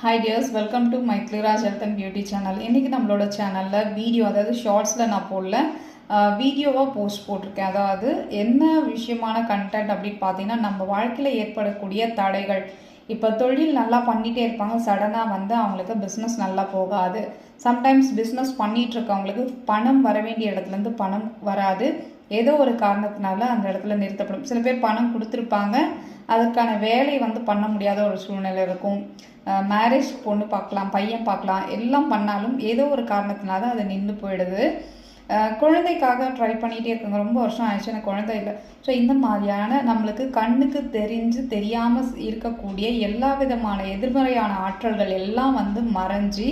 Hi dears, welcome to my Clearage Health and Beauty channel. இன்னைக்கு நம்மளோட சேனல்ல video அதாவது ஷார்ட்ஸ்ல நான் போடல வீடியோவா போஸ்ட் போட்டிருக்கேன். அதாவது என்ன விஷயமான கண்டென்ட் அப்படின்னு பார்த்தீங்கன்னா நம்ம வாழ்க்கையில் ஏற்படக்கூடிய தடைகள். இப்போ தொழில் நல்லா பண்ணிகிட்டே இருப்பாங்க, சடனாக வந்து அவங்களுக்கு பிஸ்னஸ் நல்லா போகாது. சம்டைம்ஸ் பிஸ்னஸ் பண்ணிகிட்டு இருக்கவங்களுக்கு பணம் வர வேண்டிய இடத்துலேருந்து பணம் வராது. ஏதோ ஒரு காரணத்தினால அந்த இடத்துல நிறுத்தப்படும். சில பேர் பணம் கொடுத்துருப்பாங்க, அதுக்கான வேலை வந்து பண்ண முடியாத ஒரு சூழ்நிலை இருக்கும். மேரேஜ் பொண்ணு பார்க்கலாம், பையன் பார்க்கலாம், எல்லாம் பண்ணாலும் ஏதோ ஒரு காரணத்தினால அது நின்று போயிடுது. குழந்தைக்காக ட்ரை பண்ணிகிட்டே இருக்குங்க, ரொம்ப வருஷம் ஆயிடுச்சு எனக்கு குழந்தை இல்லை. ஸோ இந்த மாதிரியான நம்மளுக்கு கண்ணுக்கு தெரிஞ்சு தெரியாமல் இருக்கக்கூடிய எல்லா விதமான எதிர்மறையான ஆற்றல்கள் எல்லாம் வந்து மறைஞ்சி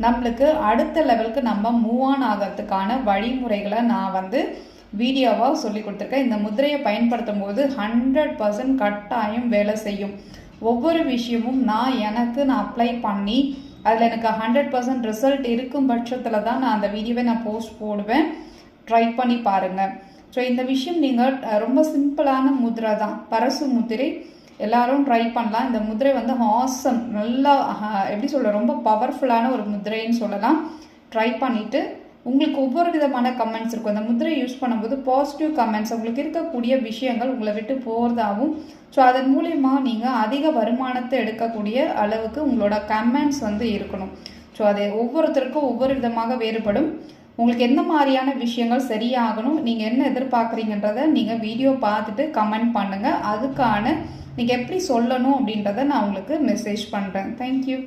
நம்மளுக்கு அடுத்த லெவலுக்கு நம்ம மூவ் ஆன் ஆகிறதுக்கான வழிமுறைகளை நான் வந்து வீடியோவாக சொல்லி கொடுத்துருக்கேன். இந்த முதிரையை பயன்படுத்தும் போது 100% கட்டாயம் வேலை செய்யும். ஒவ்வொரு விஷயமும் நான் அப்ளை பண்ணி அதில் எனக்கு 100% ரிசல்ட் இருக்கும் பட்சத்தில் தான் நான் அந்த வீடியோவை நான் போஸ்ட் போடுவேன். ட்ரை பண்ணி பாருங்கள். ஸோ இந்த விஷயம் நீங்கள் ரொம்ப சிம்பிளான முதிரை தான், பரசு முதிரை. எல்லாரும் ட்ரை பண்ணலாம். இந்த முதிரை வந்து ஆசம், நல்லா எப்படி சொல்ல, ரொம்ப பவர்ஃபுல்லான ஒரு முதிரைன்னு சொல்லலாம். ட்ரை பண்ணிவிட்டு உங்களுக்கு ஒவ்வொரு விதமான கமெண்ட்ஸ் இருக்கும். அந்த முதிரை யூஸ் பண்ணும்போது பாசிட்டிவ் கமெண்ட்ஸ், உங்களுக்கு இருக்கக்கூடிய விஷயங்கள் உங்களை விட்டு போகிறதாகவும், ஸோ அதன் மூலயமா நீங்கள் அதிக வருமானத்தை எடுக்கக்கூடிய அளவுக்கு உங்களோட கமெண்ட்ஸ் வந்து இருக்கணும். ஸோ அது ஒவ்வொருத்தருக்கும் ஒவ்வொரு விதமாக வேறுபடும். உங்களுக்கு எந்த மாதிரியான விஷயங்கள் சரியாகணும், நீங்கள் என்ன எதிர்பார்க்குறீங்கன்றதை நீங்கள் வீடியோ பார்த்துட்டு கமெண்ட் பண்ணுங்கள். அதுக்கான நீங்கள் எப்படி சொல்லணும் அப்படின்றத நான் உங்களுக்கு மெசேஜ் பண்ணுறேன். தேங்க்யூ.